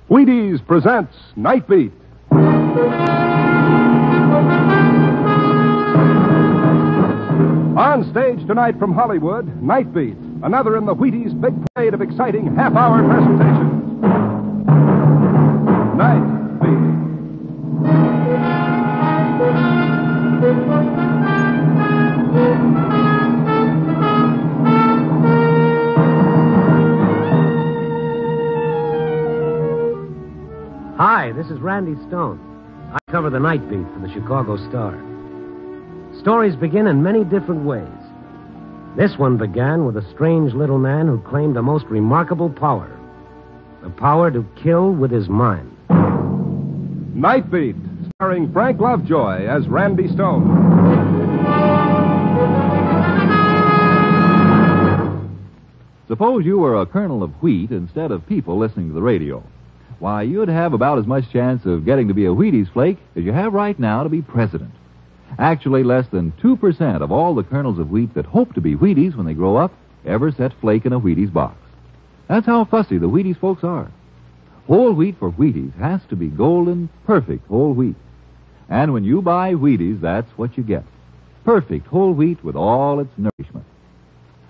Wheaties presents Night Beat. On stage tonight from Hollywood, Night Beat, another in the Wheaties' big parade of exciting half-hour presentations. Night Beat. Hi, this is Randy Stone. I cover the Night Beat for the Chicago Star. Stories begin in many different ways. This one began with a strange little man who claimed a most remarkable power. The power to kill with his mind. Night Beat, starring Frank Lovejoy as Randy Stone. Suppose you were a kernel of wheat instead of people listening to the radio. Why, you'd have about as much chance of getting to be a Wheaties flake as you have right now to be president. Actually, less than 2% of all the kernels of wheat that hope to be Wheaties when they grow up ever set flake in a Wheaties box. That's how fussy the Wheaties folks are. Whole wheat for Wheaties has to be golden, perfect whole wheat. And when you buy Wheaties, that's what you get. Perfect whole wheat with all its nourishment.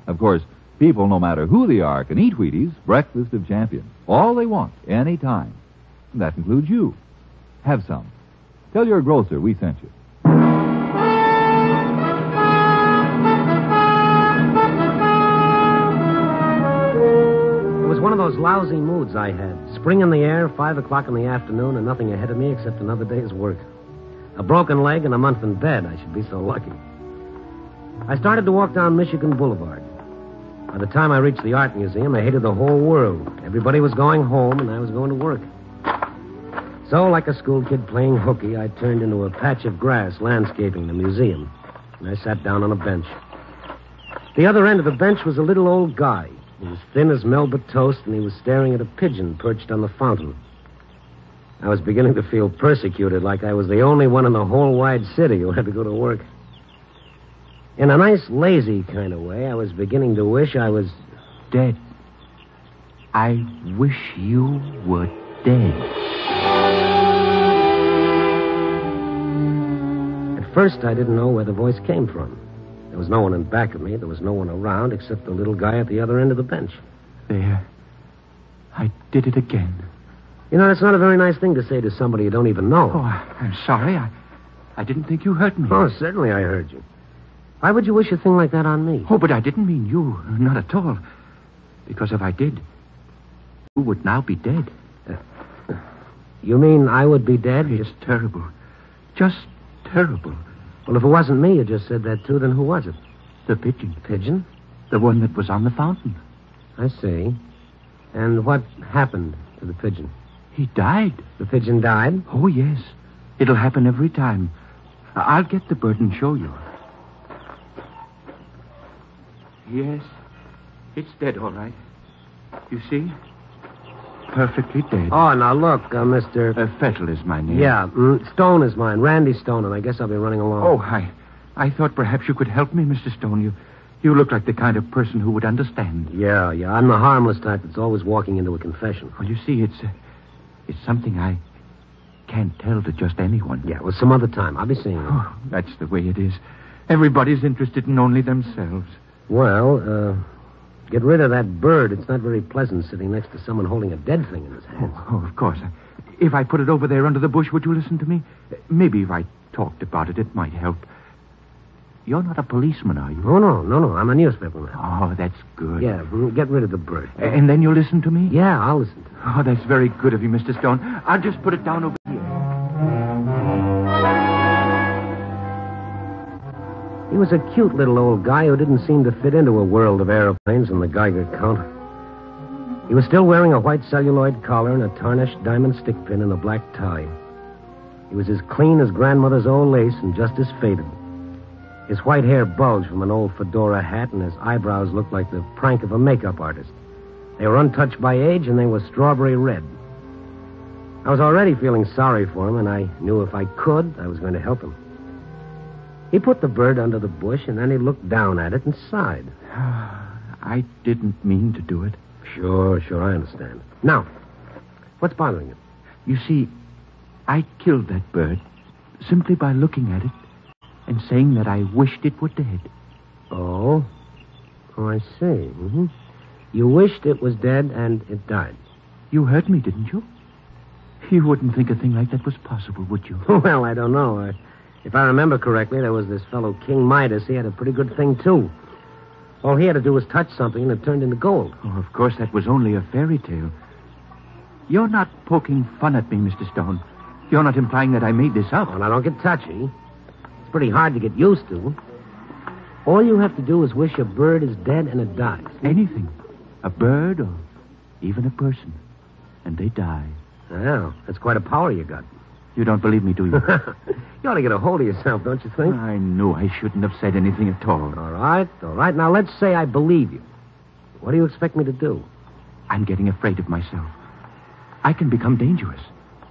Of course, people, no matter who they are, can eat Wheaties, breakfast of champions. All they want, any time. And that includes you. Have some. Tell your grocer we sent you. It was one of those lousy moods I had. Spring in the air, 5 o'clock in the afternoon, and nothing ahead of me except another day's work. A broken leg and a month in bed. I should be so lucky. I started to walk down Michigan Boulevard. By the time I reached the art museum, I hated the whole world. Everybody was going home, and I was going to work. So, like a school kid playing hooky, I turned into a patch of grass landscaping the museum, and I sat down on a bench. At the other end of the bench was a little old guy. He was thin as Melba toast, and he was staring at a pigeon perched on the fountain. I was beginning to feel persecuted, like I was the only one in the whole wide city who had to go to work. In a nice, lazy kind of way, I was beginning to wish I was dead. I wish you were dead. At first, I didn't know where the voice came from. There was no one in back of me. There was no one around except the little guy at the other end of the bench. There. I did it again. You know, that's not a very nice thing to say to somebody you don't even know. Oh, I'm sorry. I didn't think you hurt me. Oh, certainly I heard you. Why would you wish a thing like that on me? Oh, but I didn't mean you. Not at all. Because if I did, you would now be dead. You mean I would be dead? It's terrible. Just terrible. Well, if it wasn't me, you just said that too, then who was it? The pigeon. Pigeon? The one that was on the fountain. I see. And what happened to the pigeon? He died. The pigeon died? Oh, yes. It'll happen every time. I'll get the bird and show you. Yes, it's dead, all right. You see? Perfectly dead. Oh, now look, Mr. Fettle is my name. Yeah, Stone is mine. Randy Stone, and I guess I'll be running along. Oh, I thought perhaps you could help me, Mr. Stone. You look like the kind of person who would understand. Yeah, I'm the harmless type that's always walking into a confession. Well, you see, it's something I can't tell to just anyone. Yeah, well, some other time. I'll be seeing you. Oh, that's the way it is. Everybody's interested in only themselves. Well, get rid of that bird. It's not very pleasant sitting next to someone holding a dead thing in his hand. Oh, of course. If I put it over there under the bush, would you listen to me? Maybe if I talked about it, it might help. You're not a policeman, are you? Oh, no. I'm a newspaperman. Oh, that's good. Yeah, get rid of the bird. And then you'll listen to me? Yeah, I'll listen to you. Oh, that's very good of you, Mr. Stone. I'll just put it down over here. He was a cute little old guy who didn't seem to fit into a world of aeroplanes and the Geiger count. He was still wearing a white celluloid collar and a tarnished diamond stick pin and a black tie. He was as clean as grandmother's old lace and just as faded. His white hair bulged from an old fedora hat, and his eyebrows looked like the prank of a makeup artist. They were untouched by age, and they were strawberry red. I was already feeling sorry for him, and I knew if I could, I was going to help him. He put the bird under the bush, and then he looked down at it and sighed. I didn't mean to do it. Sure, I understand. Now, What's bothering you? You see, I killed that bird simply by looking at it and saying that I wished it were dead. Oh? Oh, I see. Mm-hmm. You wished it was dead and it died. You heard me, didn't you? You wouldn't think a thing like that was possible, would you? Well, I don't know. If I remember correctly, there was this fellow King Midas. He had a pretty good thing, too. All he had to do was touch something and it turned into gold. Oh, of course, that was only a fairy tale. You're not poking fun at me, Mr. Stone. You're not implying that I made this up. Oh, now, don't get touchy. It's pretty hard to get used to. All you have to do is wish a bird is dead and it dies. Anything. A bird or even a person. And they die. Well, that's quite a power you got. You don't believe me, do you? You ought to get a hold of yourself, don't you think? I knew I shouldn't have said anything at all. All right. Now, let's say I believe you. What do you expect me to do? I'm getting afraid of myself. I can become dangerous.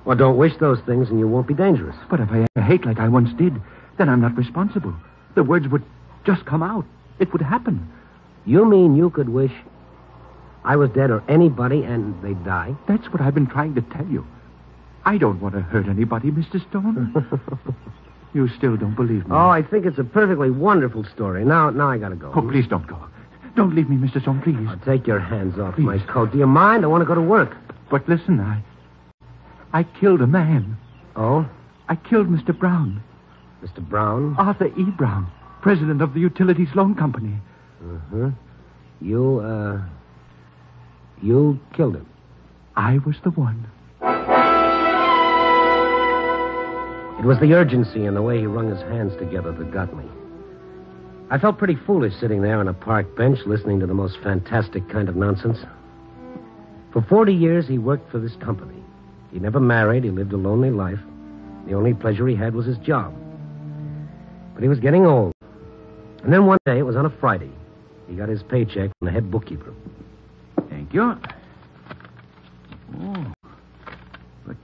Well, don't wish those things and you won't be dangerous. But if I ever hate like I once did, then I'm not responsible. The words would just come out. It would happen. You mean you could wish I was dead or anybody and they'd die? That's what I've been trying to tell you. I don't want to hurt anybody, Mr. Stone. You still don't believe me. Oh, I think it's a perfectly wonderful story. Now I gotta go. Oh, please don't go. Don't leave me, Mr. Stone, please. Oh, take your hands off my coat. Do you mind? I want to go to work. But listen, I killed a man. Oh? I killed Mr. Brown. Mr. Brown? Arthur E. Brown, president of the Utilities Loan Company. Uh-huh. You killed him. I was the one. It was the urgency and the way he wrung his hands together that got me. I felt pretty foolish sitting there on a park bench listening to the most fantastic kind of nonsense. For 40 years, he worked for this company. He never married. He lived a lonely life. The only pleasure he had was his job. But he was getting old. And then one day, it was on a Friday, he got his paycheck from the head bookkeeper. Thank you. Oh. But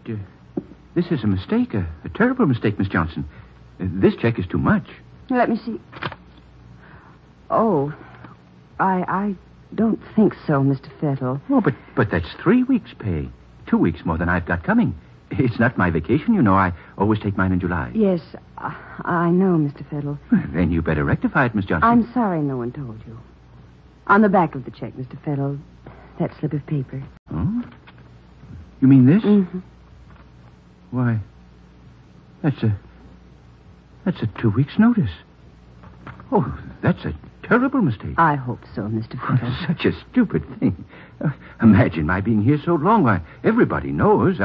this is a mistake, a terrible mistake, Miss Johnson. This check is too much. Let me see. Oh, I don't think so, Mr. Fettle. Oh, but that's 3 weeks' pay. 2 weeks more than I've got coming. It's not my vacation, you know. I always take mine in July. Yes, I know, Mr. Fettle. Then you better rectify it, Miss Johnson. I'm sorry no one told you. On the back of the check, Mr. Fettle, that slip of paper. Oh? You mean this? Mm-hmm. Why, that's a 2 weeks' notice. Oh, that's a terrible mistake. I hope so, Mr. Fettle. Such a stupid thing. Imagine my being here so long. Why, everybody knows.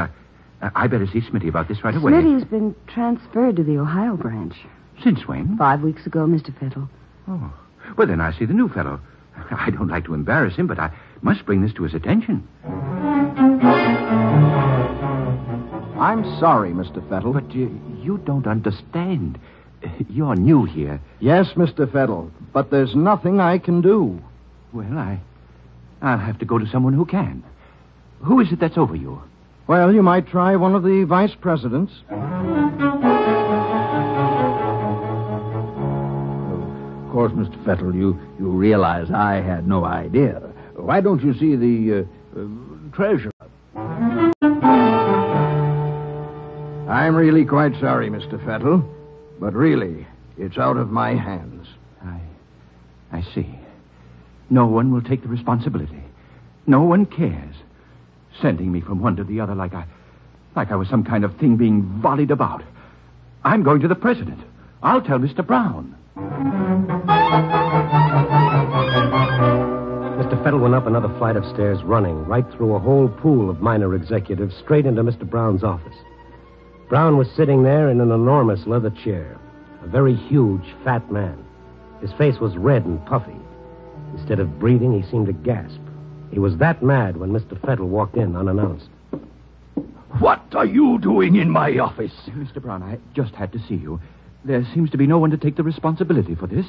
I better see Smitty about this right away. Smitty's been transferred to the Ohio branch. Since when? 5 weeks ago, Mr. Fettle. Oh. Well, then I see the new fellow. I don't like to embarrass him, but I must bring this to his attention. I'm sorry, Mr. Fettle. But you don't understand. You're new here. Yes, Mr. Fettle, but there's nothing I can do. Well, I'll have to go to someone who can. Who is it that's over you? Well, you might try one of the vice presidents. Of course, Mr. Fettle, you realize I had no idea. Why don't you see the treasurer? I'm really quite sorry, Mr. Fettle, but really, it's out of my hands. I see. No one will take the responsibility. No one cares. Sending me from one to the other like I was some kind of thing being volleyed about. I'm going to the president. I'll tell Mr. Brown. Mr. Fettle went up another flight of stairs running, right through a whole pool of minor executives, straight into Mr. Brown's office. Brown was sitting there in an enormous leather chair, a very huge, fat man. His face was red and puffy. Instead of breathing, he seemed to gasp. He was that mad when Mr. Fettle walked in unannounced. What are you doing in my office? Mr. Brown, I just had to see you. There seems to be no one to take the responsibility for this.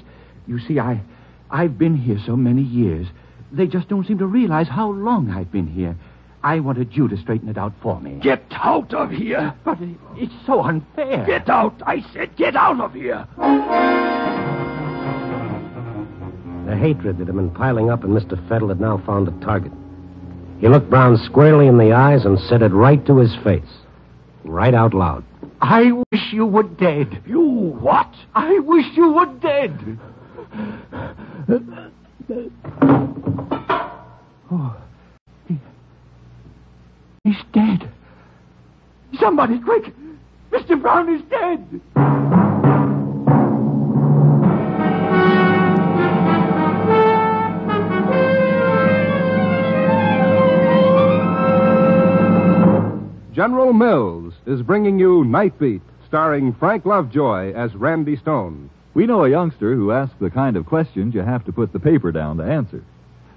You see, I've been here so many years. They just don't seem to realize how long I've been here. I wanted you to straighten it out for me. Get out of here! But it's so unfair. Get out! I said get out of here! The hatred that had been piling up in Mr. Fettle had now found a target. He looked Brown squarely in the eyes and said it right to his face. Right out loud. I wish you were dead. You what? I wish you were dead. Oh, he's dead. Somebody, quick! Mr. Brown is dead! General Mills is bringing you Night Beat, starring Frank Lovejoy as Randy Stone. We know a youngster who asks the kind of questions you have to put the paper down to answer.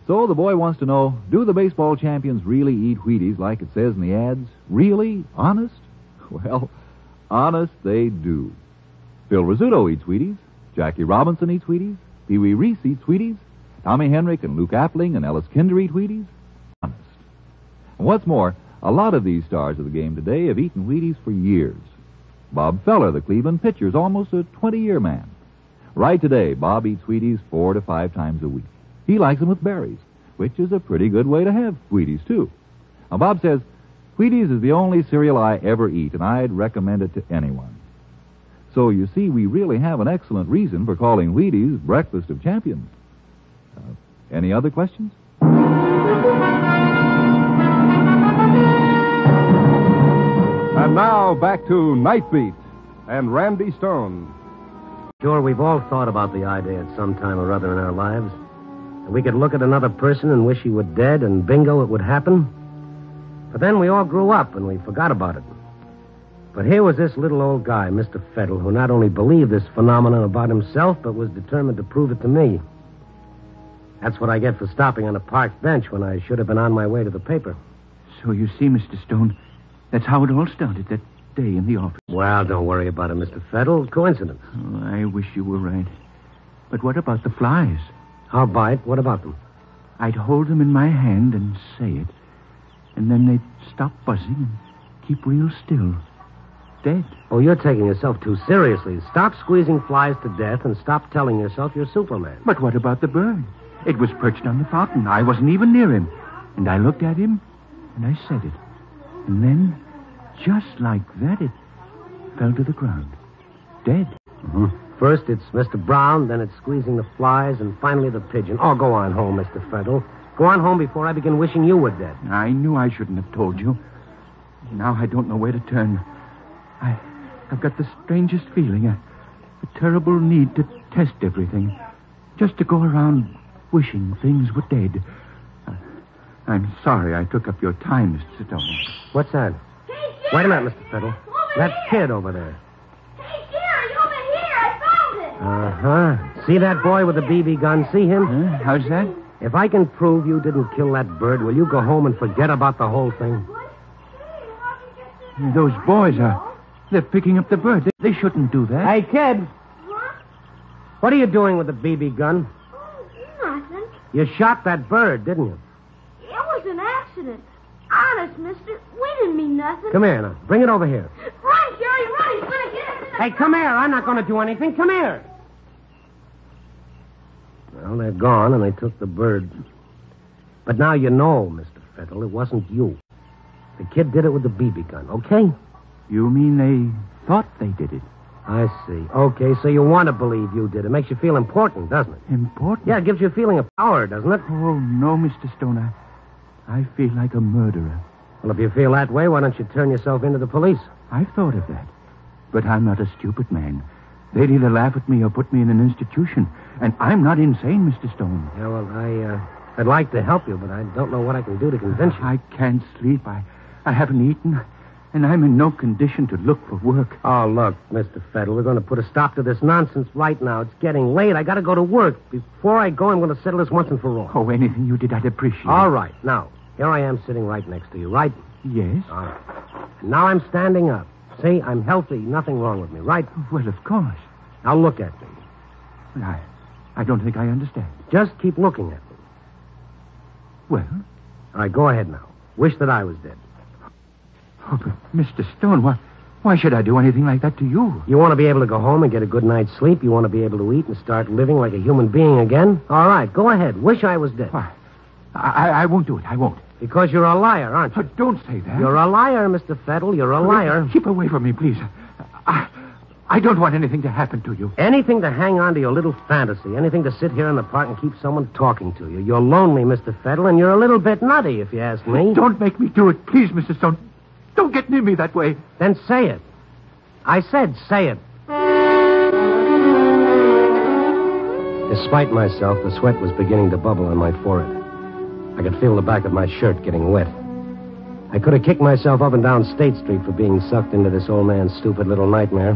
So the boy wants to know, do the baseball champions really eat Wheaties like it says in the ads? Really? Honest? Well, honest they do. Phil Rizzuto eats Wheaties. Jackie Robinson eats Wheaties. Pee Wee Reese eats Wheaties. Tommy Henrik and Luke Appling and Ellis Kinder eat Wheaties. Honest. And what's more, a lot of these stars of the game today have eaten Wheaties for years. Bob Feller, the Cleveland pitcher, is almost a 20-year man. Right today, Bob eats Wheaties 4 to 5 times a week. He likes them with berries, which is a pretty good way to have Wheaties, too. Now, Bob says, Wheaties is the only cereal I ever eat, and I'd recommend it to anyone. So, you see, we really have an excellent reason for calling Wheaties Breakfast of Champions. Any other questions? And now, back to Night Beat and Randy Stone. Sure, we've all thought about the idea at some time or other in our lives. And we could look at another person and wish he were dead, and bingo, it would happen. But then we all grew up, and we forgot about it. But here was this little old guy, Mr. Fettle, who not only believed this phenomenon about himself, but was determined to prove it to me. That's what I get for stopping on a park bench when I should have been on my way to the paper. So you see, Mr. Stone, that's how it all started that day in the office. Well, don't worry about it, Mr. Fettle. Coincidence. Oh, I wish you were right. But what about the flies? I'll bite. What about them? I'd hold them in my hand and say it. And then they'd stop buzzing and keep real still. Dead. Oh, you're taking yourself too seriously. Stop squeezing flies to death and stop telling yourself you're Superman. But what about the bird? It was perched on the fountain. I wasn't even near him. And I looked at him, and I said it. And then, just like that, it fell to the ground. Dead. Mm-hmm. First, it's Mr. Brown, then it's squeezing the flies, and finally the pigeon. Oh, go on home, Mr. Fettle. Go on home before I begin wishing you were dead. I knew I shouldn't have told you. Now I don't know where to turn. I've got the strangest feeling, a terrible need to test everything. Just to go around wishing things were dead. I'm sorry I took up your time, Mr. Stone. What's that? Hey, Wait a minute, Mr. Fettle. That kid over there. Hey, Jerry, over here. I found it. Uh-huh. See that boy with the BB gun? See him? Huh? How's that? If I can prove you didn't kill that bird, will you go home and forget about the whole thing? Those boys they're picking up the bird. They shouldn't do that. Hey, kid. What? What are you doing with the BB gun? Oh, nothing. You shot that bird, didn't you? It was an accident. Honest, mister. We didn't mean nothing. Come here now. Bring it over here. Run, Jerry, run. He's going to get us. Hey, come here. I'm not going to do anything. Come here. Well, they're gone, and they took the bird. But now you know, Mr. Fettle, it wasn't you. The kid did it with the BB gun, okay? You mean they thought they did it? I see. Okay, so you want to believe you did. It makes you feel important, doesn't it? Important? Yeah, it gives you a feeling of power, doesn't it? Oh, no, Mr. Stone. I feel like a murderer. Well, if you feel that way, why don't you turn yourself into the police? I've thought of that. But I'm not a stupid man. They'd either laugh at me or put me in an institution. And I'm not insane, Mr. Stone. Yeah, well, I'd like to help you, but I don't know what I can do to convince you. I can't sleep. I haven't eaten. And I'm in no condition to look for work. Oh, look, Mr. Fettle, we're going to put a stop to this nonsense right now. It's getting late. I got to go to work. Before I go, I'm going to settle this once and for all. Oh, anything you did, I'd appreciate. All right. Now, here I am sitting right next to you, right? Yes? All right. And now I'm standing up. See, I'm healthy. Nothing wrong with me, right? Well, of course. Now look at me. Well, I don't think I understand. Just keep looking at me. Well? All right, go ahead now. Wish that I was dead. Oh, but Mr. Stone, why should I do anything like that to you? You want to be able to go home and get a good night's sleep? You want to be able to eat and start living like a human being again? All right, go ahead. Wish I was dead. Why? I won't do it. I won't. Because you're a liar, aren't you? Don't say that. You're a liar, Mr. Fettle. You're a liar. Keep away from me, please. I don't want anything to happen to you. Anything to hang on to your little fantasy. Anything to sit here in the park and keep someone talking to you. You're lonely, Mr. Fettle, and you're a little bit nutty, if you ask me. Don't make me do it, please, Mr. Stone. Don't get near me that way. Then say it. I said say it. Despite myself, the sweat was beginning to bubble on my forehead. I could feel the back of my shirt getting wet. I could have kicked myself up and down State Street for being sucked into this old man's stupid little nightmare.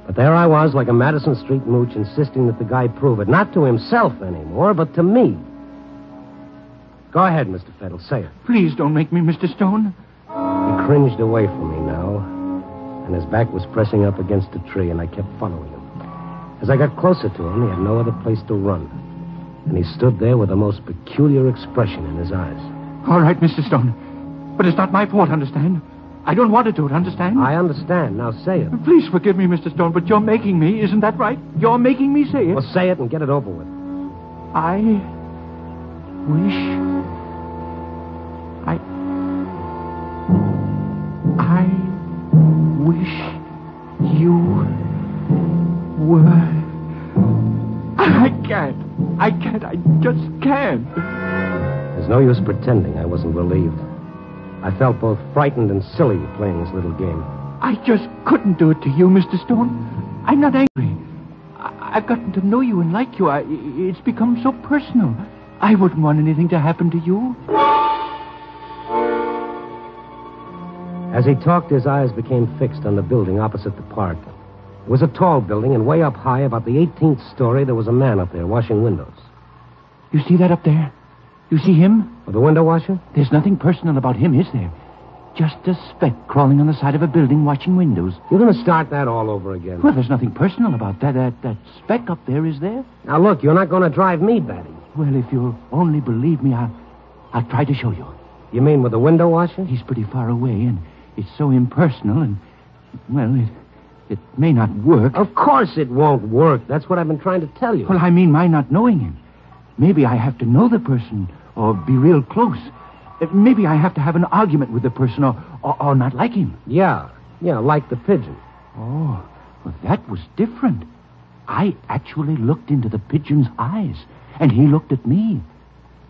But there I was, like a Madison Street mooch, insisting that the guy prove it. Not to himself anymore, but to me. Go ahead, Mr. Fettle, say it. Please don't make me, Mr. Stone. He cringed away from me now, and his back was pressing up against a tree, and I kept following him. As I got closer to him, he had no other place to run. And he stood there with a most peculiar expression in his eyes. All right, Mr. Stone. But it's not my fault, understand? I don't want to do it, understand? I understand. Now say it. Please forgive me, Mr. Stone, but you're making me. Isn't that right? You're making me say it. Well, say it and get it over with. I wish you were... I can't. I just can't. There's no use pretending I wasn't relieved. I felt both frightened and silly playing this little game. I just couldn't do it to you, Mr. Stone. I'm not angry. I've gotten to know you and like you. It's become so personal. I wouldn't want anything to happen to you. As he talked, his eyes became fixed on the building opposite the park. It was a tall building, and way up high, about the 18th story, there was a man up there washing windows. You see that up there? You see him? Oh, the window washer? There's nothing personal about him, is there? Just a speck crawling on the side of a building washing windows. You're going to start that all over again. Well, there's nothing personal about that. That speck up there, is there? Now, look, you're not going to drive me batty. Well, if you'll only believe me, I'll try to show you. You mean with the window washer? He's pretty far away, and it's so impersonal, and, well, it may not work. Of course it won't work. That's what I've been trying to tell you. Well, I mean my not knowing him. Maybe I have to know the person or be real close. Maybe I have to have an argument with the person or not like him. Yeah, like the pigeon. Oh, well, that was different. I actually looked into the pigeon's eyes, and he looked at me.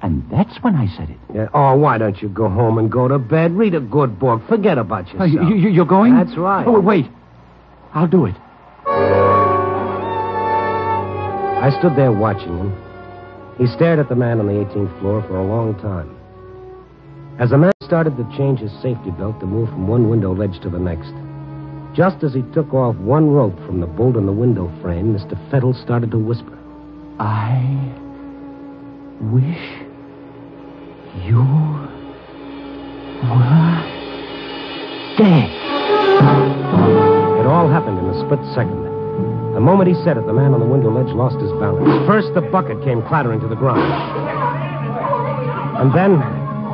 And that's when I said it. Yeah. Oh, why don't you go home and go to bed? Read a good book. Forget about yourself. You're going? That's right. Oh, wait. I'll do it. I stood there watching him. He stared at the man on the 18th floor for a long time. As the man started to change his safety belt to move from one window ledge to the next, just as he took off one rope from the bolt in the window frame, Mr. Fettle started to whisper. I wish you were dead. It all happened in a split second. The moment he said it, the man on the window ledge lost his balance. First, the bucket came clattering to the ground. And then,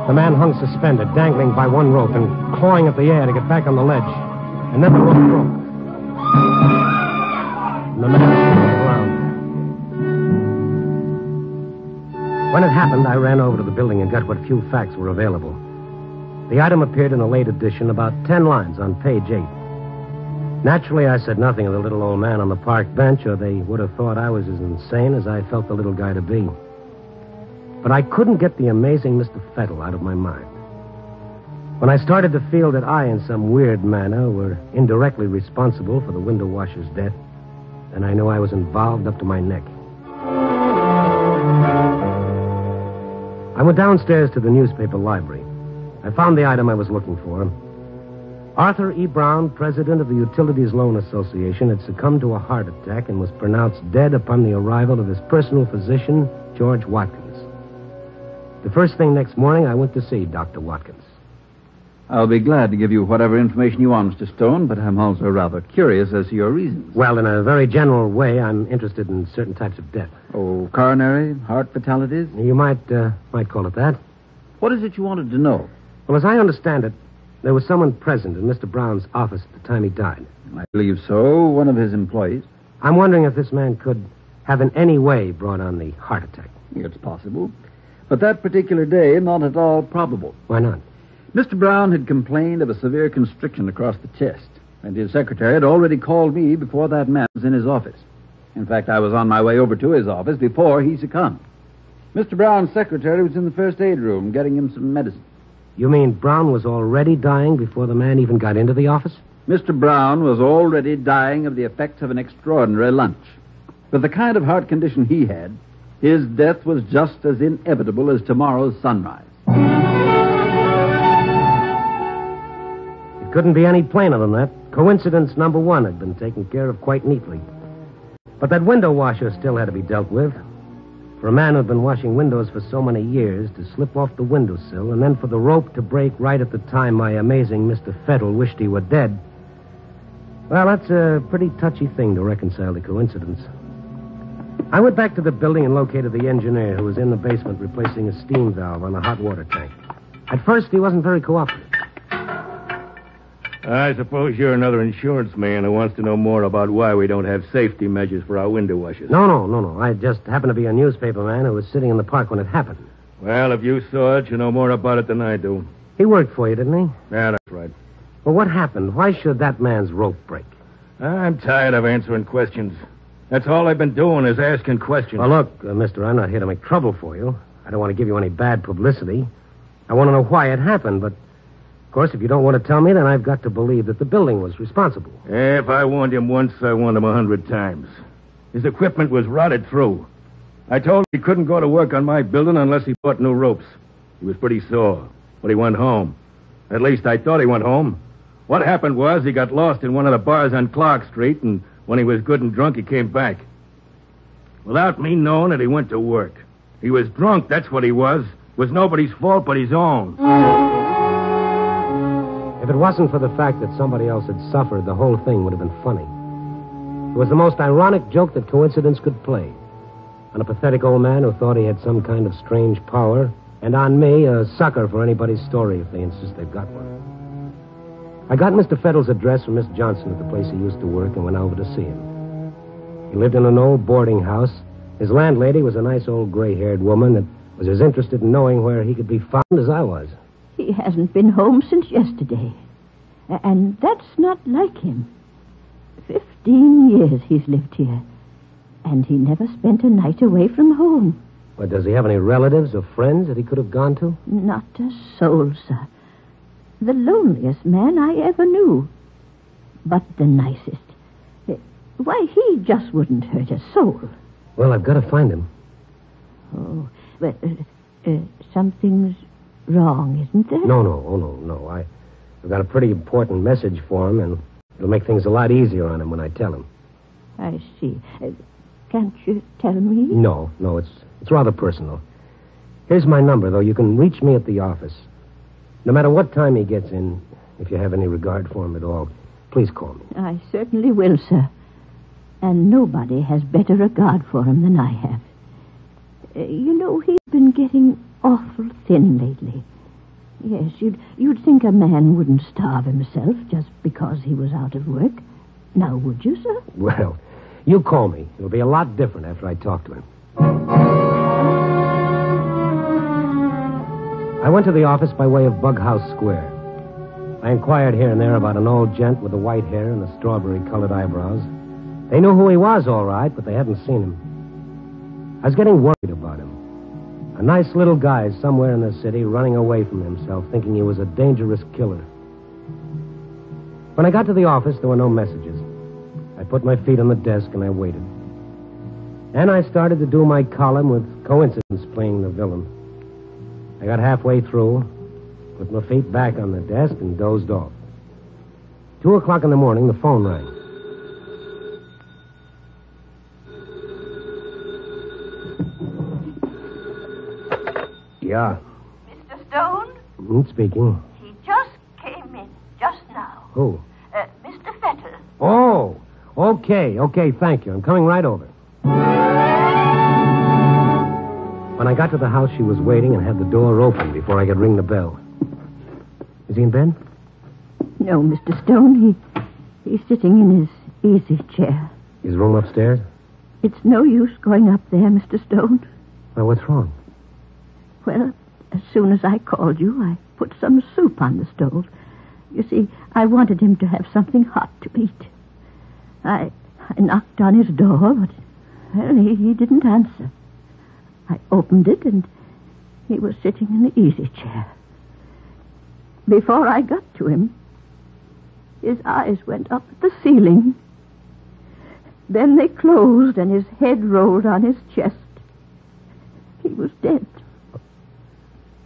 the man hung suspended, dangling by one rope and clawing at the air to get back on the ledge. And then the rope broke. And the man fell to the ground. When it happened, I ran over to the building and got what few facts were available. The item appeared in a late edition, about 10 lines on page 8. Naturally, I said nothing of the little old man on the park bench, or they would have thought I was as insane as I felt the little guy to be. But I couldn't get the amazing Mr. Fettle out of my mind. When I started to feel that I, in some weird manner, were indirectly responsible for the window washer's death, then I knew I was involved up to my neck. I went downstairs to the newspaper library. I found the item I was looking for. Arthur E. Brown, president of the Utilities Loan Association, had succumbed to a heart attack and was pronounced dead upon the arrival of his personal physician, George Watkins. The first thing next morning, I went to see Dr. Watkins. I'll be glad to give you whatever information you want, Mr. Stone, but I'm also rather curious as to your reasons. Well, in a very general way, I'm interested in certain types of death. Oh, coronary, heart fatalities? You might call it that. What is it you wanted to know? Well, as I understand it, there was someone present in Mr. Brown's office at the time he died. I believe so. One of his employees. I'm wondering if this man could have in any way brought on the heart attack. It's possible. But that particular day, not at all probable. Why not? Mr. Brown had complained of a severe constriction across the chest, and his secretary had already called me before that man was in his office. In fact, I was on my way over to his office before he succumbed. Mr. Brown's secretary was in the first aid room getting him some medicine. You mean Brown was already dying before the man even got into the office? Mr. Brown was already dying of the effects of an extraordinary lunch. With the kind of heart condition he had, his death was just as inevitable as tomorrow's sunrise. It couldn't be any plainer than that. Coincidence number one had been taken care of quite neatly. But that window washer still had to be dealt with. For a man who'd been washing windows for so many years to slip off the windowsill and then for the rope to break right at the time my amazing Mr. Fettle wished he were dead, well, that's a pretty touchy thing to reconcile to coincidence. I went back to the building and located the engineer who was in the basement replacing a steam valve on a hot water tank. At first, he wasn't very cooperative. I suppose you're another insurance man who wants to know more about why we don't have safety measures for our window washers. No. I just happened to be a newspaperman who was sitting in the park when it happened. Well, if you saw it, you know more about it than I do. He worked for you, didn't he? Yeah, that's right. Well, what happened? Why should that man's rope break? I'm tired of answering questions. That's all I've been doing is asking questions. Well, look, mister, I'm not here to make trouble for you. I don't want to give you any bad publicity. I want to know why it happened, but, of course, if you don't want to tell me, then I've got to believe that the building was responsible. If I warned him once, I warned him 100 times. His equipment was rotted through. I told him he couldn't go to work on my building unless he bought new ropes. He was pretty sore, but he went home. At least I thought he went home. What happened was he got lost in one of the bars on Clark Street, and when he was good and drunk, he came back. Without me knowing it, he went to work. He was drunk, that's what he was. It was nobody's fault but his own. If it wasn't for the fact that somebody else had suffered, the whole thing would have been funny. It was the most ironic joke that coincidence could play. On a pathetic old man who thought he had some kind of strange power, and on me, a sucker for anybody's story if they insist they've got one. I got Mr. Fettle's address from Miss Johnson at the place he used to work and went over to see him. He lived in an old boarding house. His landlady was a nice old gray-haired woman that was as interested in knowing where he could be found as I was. He hasn't been home since yesterday. And that's not like him. 15 years he's lived here. And he never spent a night away from home. But does he have any relatives or friends that he could have gone to? Not a soul, sir. The loneliest man I ever knew. But the nicest. Why, he just wouldn't hurt a soul. Well, I've got to find him. Oh, but something's wrong, isn't there? No. I've got a pretty important message for him, and it'll make things a lot easier on him when I tell him. I see. Can't you tell me? No, it's rather personal. Here's my number, though. You can reach me at the office. No matter what time he gets in, if you have any regard for him at all, please call me. I certainly will, sir. And nobody has better regard for him than I have. You know, he's been getting awful thin lately. Yes, you'd think a man wouldn't starve himself just because he was out of work. Now, would you, sir? Well, you call me. It'll be a lot different after I talk to him. I went to the office by way of Bughouse Square. I inquired here and there about an old gent with the white hair and the strawberry-colored eyebrows. They knew who he was, all right, but they hadn't seen him. I was getting worried about him. A nice little guy somewhere in the city running away from himself, thinking he was a dangerous killer. When I got to the office, there were no messages. I put my feet on the desk and I waited. And I started to do my column with coincidence playing the villain. I got halfway through, put my feet back on the desk, and dozed off. 2 o'clock in the morning, the phone rang. Yeah. Mr. Stone? Speaking. He just came in, just now. Who? Mr. Fettle. Oh, okay, thank you. I'm coming right over. When I got to the house, she was waiting and had the door open before I could ring the bell. Is he in bed? No, Mr. Stone. He's sitting in his easy chair. His room upstairs? It's no use going up there, Mr. Stone. Well, what's wrong? Well, as soon as I called you, I put some soup on the stove. You see, I wanted him to have something hot to eat. I knocked on his door, but, well, he didn't answer. I opened it, and he was sitting in the easy chair. Before I got to him, his eyes went up at the ceiling. Then they closed, and his head rolled on his chest. He was dead.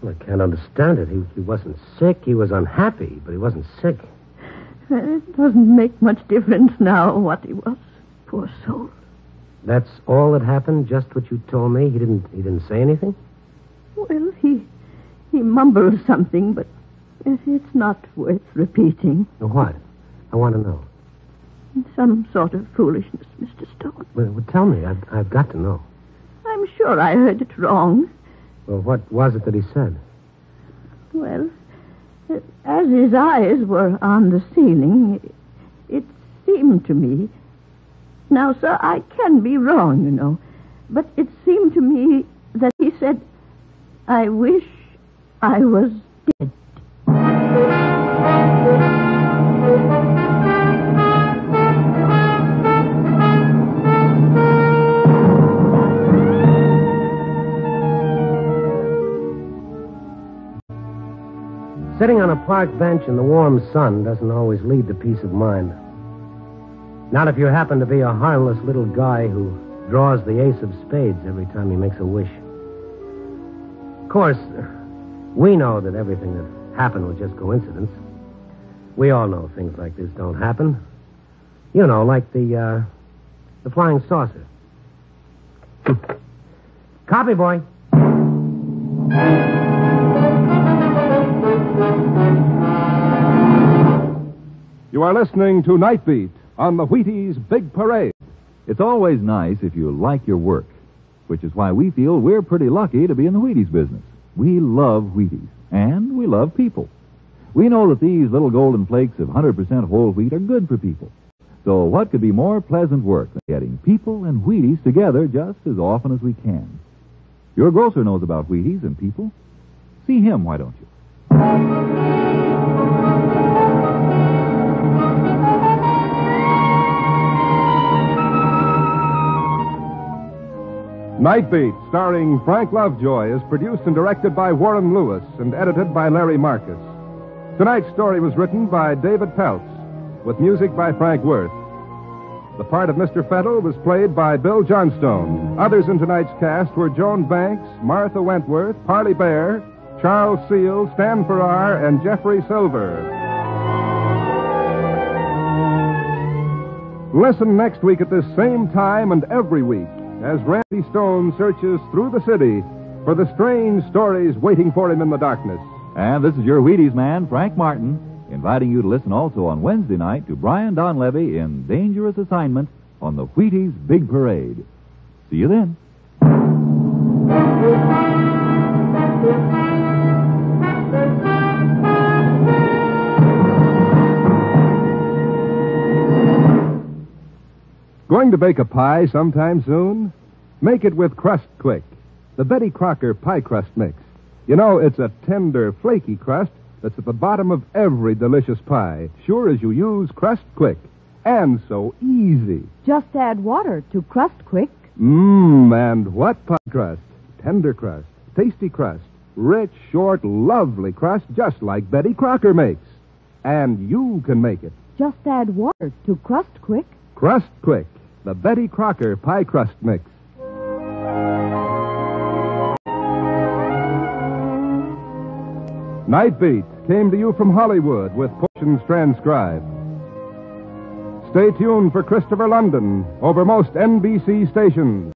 Well, I can't understand it. He wasn't sick. He was unhappy, but he wasn't sick. It doesn't make much difference now what he was. Poor soul. That's all that happened? Just what you told me? He didn't say anything? Well, he mumbled something, but it's not worth repeating. What? I want to know. Some sort of foolishness, Mr. Stone. Well, tell me. I've got to know. I'm sure I heard it wrong. Well, what was it that he said? Well, as his eyes were on the ceiling, it seemed to me... Now, sir, I can be wrong, you know, but it seemed to me that he said, "I wish I was dead." Sitting on a park bench in the warm sun doesn't always lead to peace of mind. Not if you happen to be a harmless little guy who draws the ace of spades every time he makes a wish. Of course, we know that everything that happened was just coincidence. We all know things like this don't happen. You know, like the flying saucer. Copy, boy. You are listening to Night Beat on the Wheaties Big Parade. It's always nice if you like your work, which is why we feel we're pretty lucky to be in the Wheaties business. We love Wheaties, and we love people. We know that these little golden flakes of 100% whole wheat are good for people. So what could be more pleasant work than getting people and Wheaties together just as often as we can? Your grocer knows about Wheaties and people. See him, why don't you? Night Beat, starring Frank Lovejoy, is produced and directed by Warren Lewis and edited by Larry Marcus. Tonight's story was written by David Peltz, with music by Frank Worth. The part of Mr. Fettle was played by Bill Johnstone. Others in tonight's cast were Joan Banks, Martha Wentworth, Parley Bear, Charles Seal, Stan Farrar, and Jeffrey Silver. Listen next week at this same time and every week as Randy Stone searches through the city for the strange stories waiting for him in the darkness. And this is your Wheaties man, Frank Martin, inviting you to listen also on Wednesday night to Brian Donlevy in Dangerous Assignment on the Wheaties Big Parade. See you then. Going to bake a pie sometime soon? Make it with Crust Quick, the Betty Crocker pie crust mix. You know, it's a tender, flaky crust that's at the bottom of every delicious pie, sure as you use Crust Quick. And so easy. Just add water to Crust Quick. And what pie crust? Tender crust, tasty crust, rich, short, lovely crust, just like Betty Crocker makes. And you can make it. Just add water to Crust Quick. Crust Quick, the Betty Crocker pie crust mix. Night Beat came to you from Hollywood with portions transcribed. Stay tuned for Christopher London over most NBC stations.